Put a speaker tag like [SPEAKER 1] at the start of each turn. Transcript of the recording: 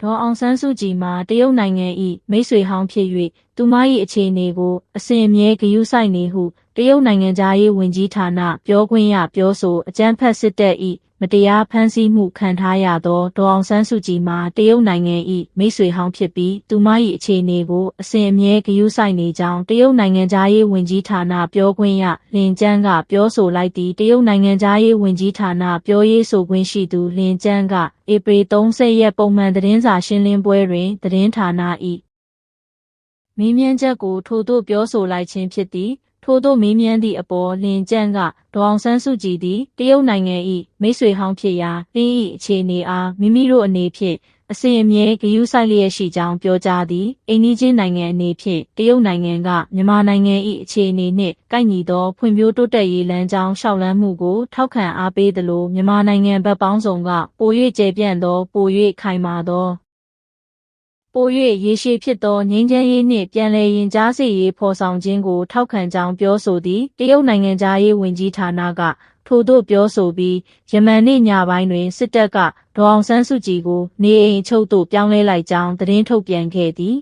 [SPEAKER 1] ဒေါ်အောင်ဆန်းစုကြည်မှာတရုတ်နိုင်ငံ၏မိတ်ဆွေဟောင်းဖြစ်၍သူမ၏အခြေအနေကိုအစဉ်အမြဲဂရုစိုက်နေဟုတရုတ်နိုင်ငံသားရေးဝန်ကြီးဌာနပြောခွင့်ရပြောဆိုအကြမ်းဖက်စစ်တပ်၏မတရားဖမ်းဆီးမှုခံထားရသောဒေါ်အောင်ဆန်းစုကြည်မှာတရုတ်နိုင်ငံ၏မိတ်ဆွေဟောင်းဖြစ်ပြီးသူမ၏အခြေအနေကိုအစဉ်အမြဲဂရုစိုက်နေကြောင်းတရုတ်နိုင်ငံသားရေးဝန်ကြီးဌာနပြောခွင့်ရလင်ကျန်းကပြောဆိုလိုက်သည်တရုတ်နိုင်ငံသားရေးဝန်ကြီးဌာနပြောရေးဆိုခွင့်ရှိသူလင်ကျန်းကဧပြီ30ရက်ပုံမှန်သတင်းစာရှင်းလင်းပွဲတွင်သတင်းဌာန၏မေးမြန်းချက်ကိုထို့သို့ပြောဆိုလိုက်ခြင်းဖြစ်သည်ထို့သို့မေးမြန်းသည့်အပေါ်လင်ကျန်းကဒေါ်အောင်ဆန်းစုကြည်သည်တရုတ်နိုင်ငံ၏မိတ်ဆွေဟောင်းဖြစ်ရာတင်း၏အခြေအနေအားမိမိတို့အနေဖြင့်အစဉ်အမြဲဂရုစိုက်လျက်ရှိကြောင်းပြောကြားသည်အိမ်နီးချင်းနိုင်ငံအနေဖြင့်တရုတ်နိုင်ငံကမြန်မာနိုင်ငံ၏အခြေအနေနှင့်ကိုက်ညီသောဖွံ့ဖြိုးတိုးတက်ရေးလမ်းကြောင်းလျှောက်လှမ်းမှုကိုထောက်ခံအားပေးသလိုမြန်မာနိုင်ငံဘက်ပေါင်းစုံကပို၍ကျယ်ပြန့်သောပို၍ခိုင်မာသောပို၍ရေရှည်ဖြစ်သောငြိမ်းချမ်းရေးနှင့်ပြန်လည်ရင်ကြားစေ့ရေးဖော်ဆောင်ခြင်းကိုထောက်ခံကြောင်းပြောဆိုသည်တရုတ်နိုင်ငံသားရေးဝန်ကြီးဌာနကထို့သို့ပြောဆိုပြီးယမန်နေ့ညပိုင်းတွင်စစ်တပ်ကဒေါ်အောင်ဆန်းစုကြည်ကိုနေအိမ်အချုပ်သို့ပြောင်းလဲလိုက်ကြောင်းသတင်းထုတ်ပြန်ခဲ့သည်